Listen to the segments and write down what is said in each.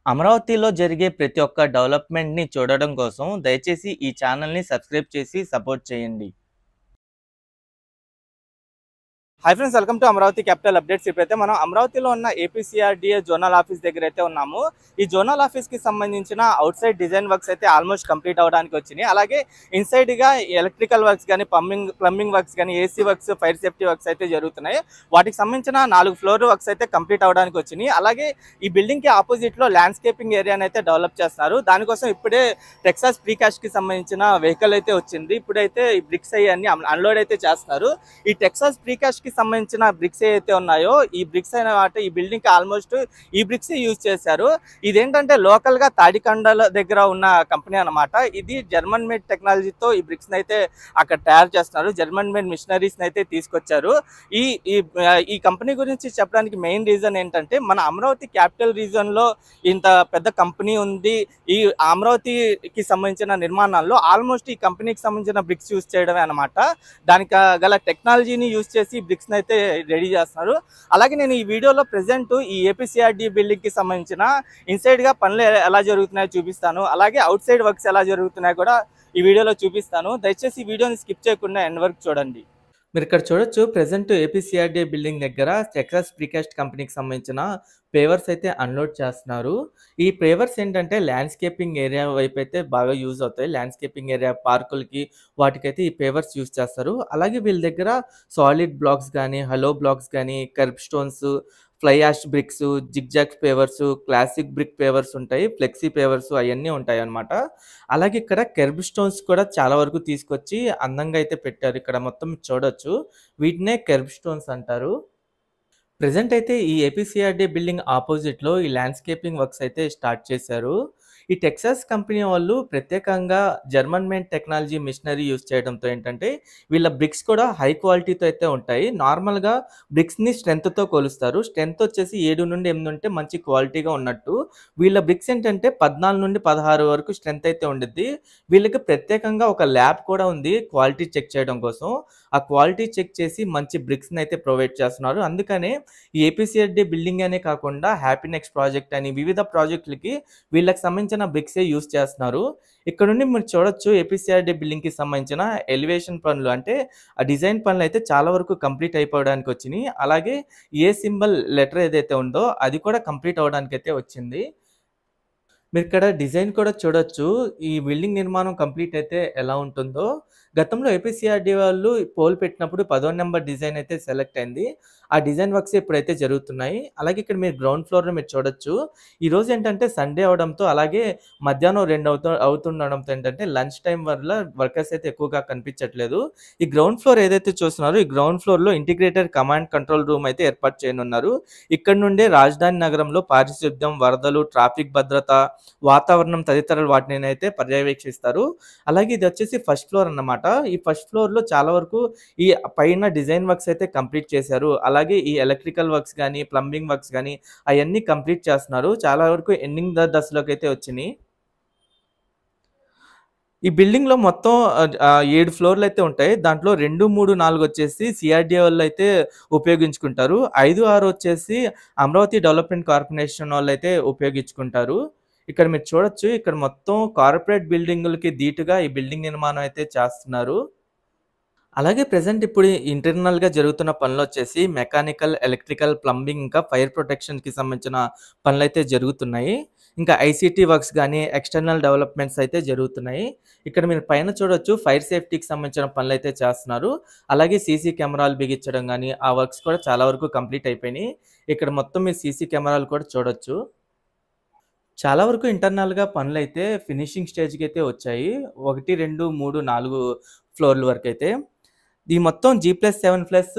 అమరావతిలో జరిగే ప్రతి ఒక్క డెవలప్‌మెంట్‌ని చూడడం కోసం దయచేసి ఈ ఛానెల్‌ని సబ్స్క్రైబ్ చేసి సపోర్ట్ చేయండి. Hi friends, welcome to Amaravati capital updates. ఇప్పుడైతే మనం అమరావతిలో ఉన్న ఏపీసీఆర్డీఏ జోనల్ ఆఫీస్ దగ్గర అయితే ఉన్నాము. ఈ జోనల్ ఆఫీస్కి సంబంధించిన అవుట్ సైడ్ డిజైన్ వర్క్స్ అయితే ఆల్మోస్ట్ కంప్లీట్ అవడానికి వచ్చినాయి. అలాగే ఇన్సైడ్గా ఎలక్ట్రికల్ వర్క్స్ కానీ ప్లంబింగ్ వర్క్స్ కానీ AC works, fire safety works అయితే జరుగుతున్నాయి. వాటికి సంబంధించిన 4 ఫ్లోర్ వర్క్స్ అయితే కంప్లీట్ అవడానికి వచ్చినాయి. అలాగే ఈ బిల్డింగ్కి ఆపోజిట్లో ల్యాండ్స్కేపింగ్ ఏరియాని అయితే డెవలప్ చేస్తున్నారు. దానికోసం ఇప్పుడే టెక్సాస్ ప్రీకాస్ట్కి సంబంధించిన వెహికల్ అయితే వచ్చింది. ఇప్పుడైతే ఈ బ్రిక్స్ అయ్యి అన్లోడ్ అయితే చేస్తున్నారు. ఈ టెక్సాస్ ప్రీకాస్ట్కి సంబంధించిన బ్రిక్స్ ఏవైతే ఉన్నాయో ఈ బ్రిక్స్ అయిన వాటి ఈ బిల్డింగ్ కి ఆల్మోస్ట్ ఈ బ్రిక్స్ యూజ్ చేశారు. ఇదేంటంటే లోకల్ గా తాడికండల దగ్గర ఉన్న కంపెనీ అన్నమాట. ఇది జర్మన్ మేడ్ టెక్నాలజీతో ఈ బ్రిక్స్ అయితే అక్కడ తయారు చేస్తున్నారు. జర్మన్ మేడ్ మిషనరీస్ అయితే తీసుకొచ్చారు. ఈ ఈ కంపెనీ గురించి చెప్పడానికి మెయిన్ రీజన్ ఏంటంటే మన అమరావతి క్యాపిటల్ రీజన్ లో ఇంత పెద్ద కంపెనీ ఉంది. ఈ అమరావతికి సంబంధించిన నిర్మాణాల్లో ఆల్మోస్ట్ ఈ కంపెనీకి సంబంధించిన బ్రిక్స్ యూజ్ చేయడమే అనమాట. దానికి గల టెక్నాలజీని యూజ్ చేసి బ్రిక్స్ అయితే రెడీ చేస్తున్నారు. అలాగే నేను ఈ వీడియోలో ప్రెసెంట్ ఈ ఏపీసీఆర్డీ బిల్డింగ్ కి సంబంధించిన ఇన్సైడ్ గా పనులు ఎలా జరుగుతున్నాయో చూపిస్తాను. అలాగే అవుట్ సైడ్ వర్క్స్ ఎలా జరుగుతున్నాయో కూడా ఈ వీడియోలో చూపిస్తాను. దయచేసి ఈ వీడియోని స్కిప్ చేయకుండా ఎండ్ వరకు చూడండి. మీరు ఇక్కడ చూడొచ్చు, ప్రెసెంట్ ఏపీసీఆర్డీ బిల్డింగ్ దగ్గర టెక్సాస్ ప్రీకాస్ట్ కంపెనీకి సంబంధించిన పేవర్స్ అయితే అన్లోడ్ చేస్తున్నారు. ఈ పేవర్స్ ఏంటంటే ల్యాండ్స్కేపింగ్ ఏరియా వైపు అయితే బాగా యూజ్ అవుతాయి. ల్యాండ్స్కేపింగ్ ఏరియా పార్కులకి వాటికైతే ఈ పేవర్స్ యూజ్ చేస్తారు. అలాగే వీళ్ళ దగ్గర సాలిడ్ బ్లాక్స్ కానీ, హలో బ్లాక్స్ కానీ, kerb stones, fly ash bricks, zigzag pavers, classic brick pavers ఉంటాయి, ఫ్లెక్సీ పేవర్స్ అవన్నీ ఉంటాయి అన్నమాట. అలాగే ఇక్కడ కెర్బ్ స్టోన్స్ కూడా చాలా వరకు తీసుకొచ్చి అందంగా అయితే పెట్టారు. ఇక్కడ మొత్తం చూడొచ్చు, వీటినే కెర్బ్ స్టోన్స్ అంటారు. ప్రెజెంట్ అయితే ఈ ఏపీసీఆర్డీ బిల్డింగ్ ఆపోజిట్లో ఈ ల్యాండ్స్కేపింగ్ వర్క్స్ అయితే స్టార్ట్ చేశారు. ఈ టెక్సాస్ కంపెనీ వాళ్ళు ప్రత్యేకంగా German made technology machinery use చేయడంతో ఏంటంటే వీళ్ళ బ్రిక్స్ కూడా హై క్వాలిటీతో అయితే ఉంటాయి. నార్మల్గా బ్రిక్స్ని స్ట్రెంత్తో కొలుస్తారు. స్ట్రెంత్ వచ్చేసి 7 నుండి 8 ఉంటే మంచి క్వాలిటీగా ఉన్నట్టు. వీళ్ళ బ్రిక్స్ ఏంటంటే 14 నుండి 16 వరకు స్ట్రెంత్ అయితే ఉండిద్ది. వీళ్ళకి ప్రత్యేకంగా ఒక ల్యాబ్ కూడా ఉంది క్వాలిటీ చెక్ చేయడం కోసం. ఆ క్వాలిటీ చెక్ చేసి మంచి బ్రిక్స్ని అయితే ప్రొవైడ్ చేస్తున్నారు. అందుకనే ఈ ఏపీసీఆర్డీ బిల్డింగ్ అనే కాకుండా హ్యాపీ నెక్స్ట్ ప్రాజెక్ట్ అని వివిధ ప్రాజెక్టులకి వీళ్ళకి సంబంధించిన బ్రిక్సే యూజ్ చేస్తున్నారు. ఇక్కడ నుండి మీరు చూడొచ్చు, ఏపీసీఆర్డీ బిల్డింగ్ కి సంబంధించిన ఎలివేషన్ పనులు అంటే ఆ డిజైన్ పనులు అయితే చాలా వరకు కంప్లీట్ అయిపోవడానికి వచ్చినాయి. అలాగే ఏ సింబల్ లెటర్ ఏదైతే ఉందో అది కూడా కంప్లీట్ అవడానికి అయితే వచ్చింది. మీరు ఇక్కడ డిజైన్ కూడా చూడొచ్చు, ఈ బిల్డింగ్ నిర్మాణం కంప్లీట్ అయితే ఎలా ఉంటుందో. గతంలో ఏపీసీఆర్డీ వాళ్ళు పోల్ పెట్టినప్పుడు 10వ నెంబర్ డిజైన్ అయితే సెలెక్ట్ అయింది. ఆ డిజైన్ వర్క్స్ ఇప్పుడైతే జరుగుతున్నాయి. అలాగే ఇక్కడ మీరు గ్రౌండ్ ఫ్లోర్లో మీరు చూడొచ్చు, ఈరోజు ఏంటంటే సండే అవడంతో అలాగే మధ్యాహ్నం 2 అవుతుండడంతో ఏంటంటే లంచ్ టైం వల్ల వర్కర్స్ అయితే ఎక్కువగా కనిపించట్లేదు. ఈ గ్రౌండ్ ఫ్లోర్ ఏదైతే చూస్తున్నారో ఈ గ్రౌండ్ ఫ్లోర్లో ఇంటిగ్రేటెడ్ కమాండ్ కంట్రోల్ రూమ్ అయితే ఏర్పాటు చేయనున్నారు. ఇక్కడ నుండే రాజధాని నగరంలో పారిశుద్ధ్యం, వరదలు, ట్రాఫిక్ భద్రత, వాతావరణం తదితర వాటిని అయితే పర్యవేక్షిస్తారు. అలాగే ఇది వచ్చేసి ఫస్ట్ ఫ్లోర్ అన్నమాట. ఈ ఫస్ట్ ఫ్లోర్లో చాలా వరకు ఈ పైన డిజైన్ వర్క్స్ అయితే కంప్లీట్ చేశారు. అలాగే ఈ ఎలక్ట్రికల్ వర్క్స్ కానీ, ప్లంబింగ్ వర్క్స్ కానీ అవన్నీ కంప్లీట్ చేస్తున్నారు. చాలా వరకు ఎండింగ్ దశలోకి అయితే వచ్చినాయి. ఈ బిల్డింగ్‌లో మొత్తం 7 ఫ్లోర్‌లు అయితే ఉంటాయి. దాంట్లో 2, 3, 4 వచ్చేసి సీఆర్‌డీఏ వాళ్ళైతే ఉపయోగించుకుంటారు. 5, 6 వచ్చేసి అమరావతి డెవలప్మెంట్ కార్పొరేషన్ వాళ్ళైతే ఉపయోగించుకుంటారు. ఇక్కడ మీరు చూడొచ్చు, ఇక్కడ మొత్తం కార్పొరేట్ బిల్డింగులకి ధీటుగా ఈ బిల్డింగ్ నిర్మాణం అయితే చేస్తున్నారు. అలాగే ప్రెజెంట్ ఇప్పుడు ఇంటర్నల్‌గా జరుగుతున్న పనులొచ్చేసి మెకానికల్, ఎలక్ట్రికల్, ప్లంబింగ్ ఇంకా ఫైర్ ప్రొటెక్షన్‌కి సంబంధించిన పనులైతే జరుగుతున్నాయి. ఇంకా ఐసీటీ వర్క్స్ గానీ, ఎక్స్‌టర్నల్ డెవలప్‌మెంట్స్ అయితే జరుగుతున్నాయి. ఇక్కడ మీరు పైన చూడొచ్చు, ఫైర్ సేఫ్టీకి సంబంధించిన పనులైతే చేస్తున్నారు. అలాగే సీసీ కెమెరాలు బిగించడం గానీ, ఆ వర్క్స్ కూడా చాలా వరకు కంప్లీట్ అయిపోయినాయి. ఇక్కడ మొత్తం మీరు సీసీ కెమెరాలు కూడా చూడొచ్చు. చాలా వరకు ఇంటర్నల్‌గా పనులైతే ఫినిషింగ్ స్టేజ్‌కి అయితే వచ్చాయి. 1, 2, 3, 4 ఫ్లోర్‌ల వరకైతే. ఈ మొత్తం G+7+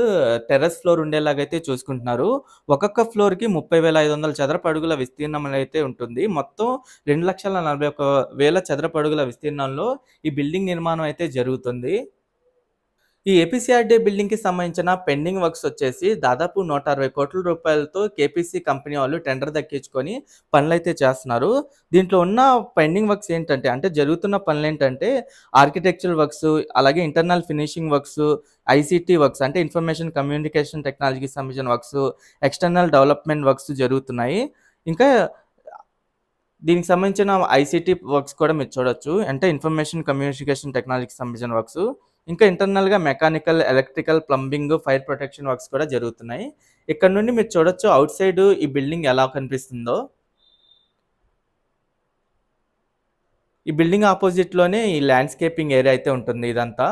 టెర్రస్ ఫ్లోర్ ఉండేలాగైతే చూసుకుంటున్నారు. ఒక్కొక్క ఫ్లోర్‌కి 30,500 చదరపు అడుగుల విస్తీర్ణం అయితే ఉంటుంది. మొత్తం 2,41,000 చదరపు అడుగుల విస్తీర్ణంలో ఈ బిల్డింగ్ నిర్మాణం అయితే జరుగుతుంది. ఈ ఏపీసీఆర్డీ బిల్డింగ్‌కి సంబంధించిన పెండింగ్ వర్క్స్ వచ్చేసి దాదాపు 160 కోట్ల రూపాయలతో కేపీసీ కంపెనీ వాళ్ళు టెండర్ దక్కించుకొని పనులైతే చేస్తున్నారు. దీంట్లో ఉన్న పెండింగ్ వర్క్స్ ఏంటంటే, అంటే జరుగుతున్న పనులేంటంటే ఆర్కిటెక్చరల్ వర్క్స్, అలాగే internal finishing works, ICT works అంటే ఇన్ఫర్మేషన్ కమ్యూనికేషన్ టెక్నాలజీకి సంబంధించిన వర్క్స్, ఎక్స్‌టర్నల్ డెవలప్‌మెంట్ వర్క్స్ జరుగుతున్నాయి. ఇంకా దీనికి సంబంధించిన ఐసీటీ వర్క్స్ కూడా మీరు చూడొచ్చు. అంటే ఇన్ఫర్మేషన్ కమ్యూనికేషన్ టెక్నాలజీకి సంబంధించిన వర్క్స్. ఇంకా ఇంటర్నల్‌గా mechanical, electrical, plumbing, fire protection works కూడా జరుగుతున్నాయి. ఇక్కడ నుండి మీరు చూడొచ్చు ఔట్ సైడ్ ఈ బిల్డింగ్ ఎలా కనిపిస్తుందో. ఈ బిల్డింగ్ అపోజిట్‌లోనే ఈ ల్యాండ్‌స్కేపింగ్ ఏరియా అయితే ఉంటుంది ఇదంతా.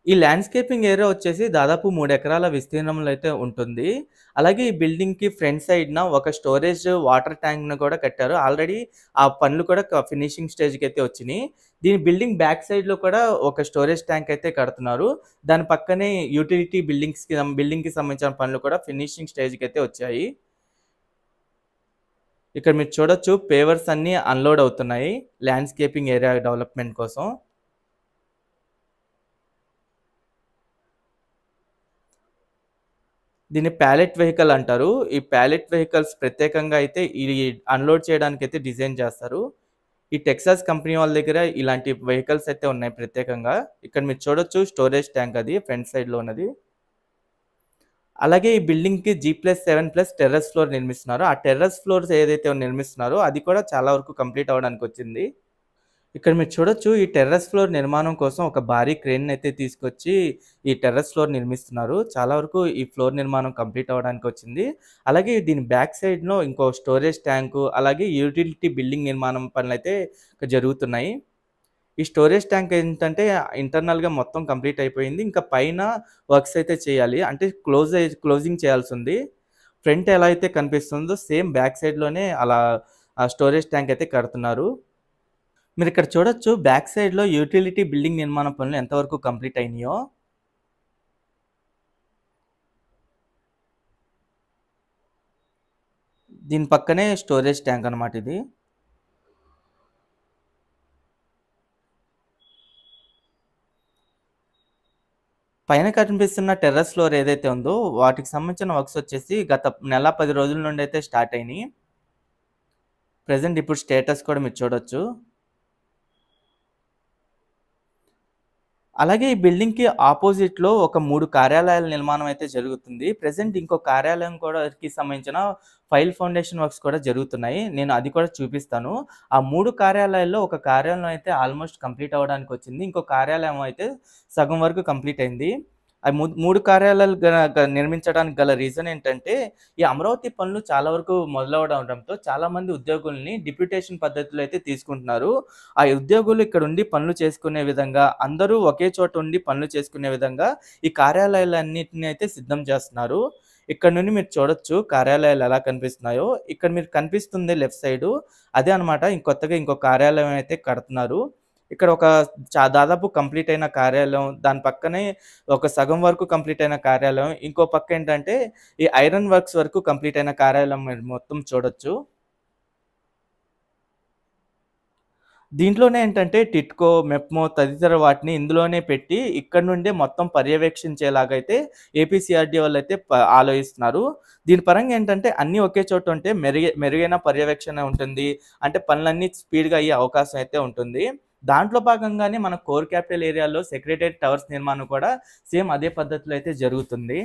ఈ ల్యాండ్‌స్కేపింగ్ ఏరియా వచ్చేసి దాదాపు 3 ఎకరాల విస్తీర్ణంలో అయితే ఉంటుంది. అలాగే ఈ బిల్డింగ్‌కి ఫ్రంట్ సైడ్‌న ఒక స్టోరేజ్ వాటర్ ట్యాంక్‌ని కూడా కట్టారు. ఆల్రెడీ ఆ పనులు కూడా ఫినిషింగ్ స్టేజ్‌కైతే వచ్చినియి. దీని బిల్డింగ్ బ్యాక్ సైడ్‌లో కూడా ఒక స్టోరేజ్ ట్యాంక్ అయితే కడుతున్నారు. దాని పక్కనే యుటిలిటీ బిల్డింగ్‌కి సంబంధించిన పనులు కూడా ఫినిషింగ్ స్టేజ్‌కైతే వచ్చాయి. ఇక్కడ మీరు చూడొచ్చు పేవర్స్ అన్నీ అన్‌లోడ్ అవుతున్నాయి ల్యాండ్‌స్కేపింగ్ ఏరియా డెవలప్‌మెంట్ కోసం. దీన్ని ప్యాలెట్ వెహికల్ అంటారు. ఈ ప్యాలెట్ వెహికల్స్ ప్రత్యేకంగా అయితే అన్‌లోడ్ చేయడానికైతే డిజైన్ చేస్తారు. ఈ టెక్సాస్ కంపెనీ వాళ్ళ దగ్గర ఇలాంటి వెహికల్స్ అయితే ఉన్నాయి ప్రత్యేకంగా. ఇక్కడ మీరు చూడొచ్చు స్టోరేజ్ ట్యాంక్ అది ఫ్రంట్ సైడ్‌లో ఉన్నది. అలాగే ఈ బిల్డింగ్‌కి G+7+ టెర్రస్ ఫ్లోర్ నిర్మిస్తున్నారు. ఆ టెర్రస్ ఫ్లోర్స్ ఏదైతే నిర్మిస్తున్నారో అది కూడా చాలా వరకు కంప్లీట్ అవ్వడానికొచ్చింది. ఇక్కడ మీరు చూడొచ్చు ఈ టెర్రస్ ఫ్లోర్ నిర్మాణం కోసం ఒక భారీ క్రేన్‌నైతే తీసుకొచ్చి ఈ టెర్రస్ ఫ్లోర్ నిర్మిస్తున్నారు. చాలా వరకు ఈ ఫ్లోర్ నిర్మాణం కంప్లీట్ అవ్వడానికొచ్చింది. అలాగే దీని బ్యాక్ సైడ్‌లో ఇంకో స్టోరేజ్ ట్యాంకు, అలాగే యూటిలిటీ బిల్డింగ్ నిర్మాణం పనులైతే జరుగుతున్నాయి. ఈ స్టోరేజ్ ట్యాంక్ ఏంటంటే ఇంటర్నల్‌గా మొత్తం కంప్లీట్ అయిపోయింది. ఇంకా పైన వర్క్స్ అయితే చేయాలి. అంటే క్లోజింగ్ చేయాల్సుంది. ఫ్రంట్ ఎలా అయితే కనిపిస్తుందో సేమ్ బ్యాక్ సైడ్‌లోనే అలా ఆ స్టోరేజ్ ట్యాంక్ అయితే కడుతున్నారు. మీరిక్కడ చూడొచ్చు బ్యాక్ సైడ్‌లో యుటిలిటీ బిల్డింగ్ నిర్మాణ పనులు ఎంతవరకు కంప్లీట్ అయినాయో. దీని పక్కనే స్టోరేజ్ ట్యాంక్ అన్నమాట ఇది. పైన కనిపిస్తున్న టెర్రస్ ఫ్లోర్ ఏదైతే ఉందో వాటికి సంబంధించిన వర్క్స్ వచ్చేసి గత నెల 10 రోజుల నుండి అయితే స్టార్ట్ అయినాయి. ప్రెజెంట్ ఇప్పుడు స్టేటస్ కూడా మీరు చూడొచ్చు. అలాగే ఈ బిల్డింగ్‌కి అపోజిట్‌లో ఒక 3 కార్యాలయాల నిర్మాణం అయితే జరుగుతుంది. ప్రెజెంట్ ఇంకో కార్యాలయం కి సంబంధించిన ఫైల్ ఫౌండేషన్ వర్క్స్ కూడా జరుగుతున్నాయి. నేను అది కూడా చూపిస్తాను. ఆ 3 కార్యాలయాల్లో ఒక కార్యాలయం అయితే ఆల్మోస్ట్ కంప్లీట్ అవ్వడానికొచ్చింది. ఇంకో కార్యాలయం అయితే సగం వరకు కంప్లీట్ అయింది. ఆ 3 కార్యాలయాలు నిర్మించడానికి గల రీజన్ ఏంటంటే, ఈ అమరావతి పనులు చాలా వరకు మొదలవ్వడంతో చాలామంది ఉద్యోగుల్ని డిప్యూటేషన్ పద్ధతిలో అయితే తీసుకుంటున్నారు. ఆ ఉద్యోగులు ఇక్కడ ఉండి పనులు చేసుకునే విధంగా, అందరూ ఒకే చోట ఉండి పనులు చేసుకునే విధంగా ఈ కార్యాలయాలన్నిటిని అయితే సిద్ధం చేస్తున్నారు. ఇక్కడ నుండి మీరు చూడొచ్చు కార్యాలయాలు ఎలా కనిపిస్తున్నాయో. ఇక్కడ మీకు కనిపిస్తుంది లెఫ్ట్ సైడు. అదే అన్నమాట కొత్తగా ఇంకో కార్యాలయం అయితే కడుతున్నారు. ఇక్కడ ఒక దాదాపు కంప్లీట్ అయిన కార్యాలయం, దాని పక్కనే ఒక సగం వరకు కంప్లీట్ అయిన కార్యాలయం, ఇంకో పక్క ఏంటంటే ఈ ఐరన్ వర్క్స్ వరకు కంప్లీట్ అయిన కార్యాలయం మీరు మొత్తం చూడొచ్చు. దీంట్లోనే ఏంటంటే టిట్కో, మెప్మో తదితర వాటిని ఇందులోనే పెట్టి ఇక్కడ నుండే మొత్తం పర్యవేక్షించేలాగా అయితే ఏపీసీఆర్డీ వాళ్ళైతే ఆలోచిస్తున్నారు. దీని పరంగా ఏంటంటే అన్నీ ఒకే చోట ఉంటే మెరుగైన పర్యవేక్షణ ఉంటుంది. అంటే పనులన్నీ స్పీడ్‌గా అయ్యే అవకాశం అయితే ఉంటుంది. దాంట్లో భాగంగానే మన కోర్ క్యాపిటల్ ఏరియాలో సెక్రటేరియట్ టవర్స్ నిర్మాణం కూడా సేమ్ అదే పద్ధతిలో అయితే జరుగుతుంది.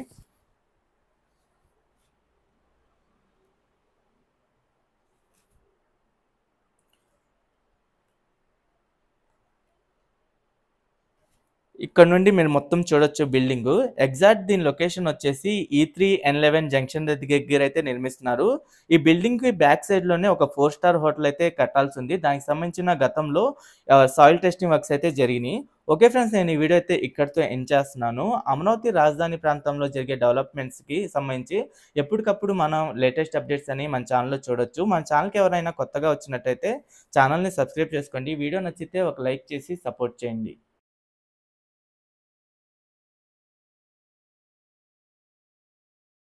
ఇక్కడ నుండి మీరు మొత్తం చూడొచ్చు బిల్డింగు. ఎగ్జాక్ట్ దీని లొకేషన్ వచ్చేసి E3, N11 జంక్షన్ దగ్గర అయితే నిర్మిస్తున్నారు. ఈ బిల్డింగ్‌కి బ్యాక్ సైడ్‌లోనే ఒక 4 స్టార్ హోటల్ అయితే కట్టాల్సింది. దానికి సంబంధించిన గతంలో సాయిల్ టెస్టింగ్ వర్క్స్ అయితే జరిగినాయి. ఓకే ఫ్రెండ్స్, నేను ఈ వీడియో అయితే ఇక్కడితో ఎండ్ చేస్తున్నాను. అమరావతి రాజధాని ప్రాంతంలో జరిగే డెవలప్‌మెంట్స్‌కి సంబంధించి ఎప్పటికప్పుడు మనం లేటెస్ట్ అప్డేట్స్ అని మన ఛానెల్‌లో చూడొచ్చు. మన ఛానెల్‌కి ఎవరైనా కొత్తగా వచ్చినట్టయితే ఛానెల్‌ని సబ్స్క్రైబ్ చేసుకోండి. వీడియో నచ్చితే ఒక లైక్ చేసి సపోర్ట్ చేయండి.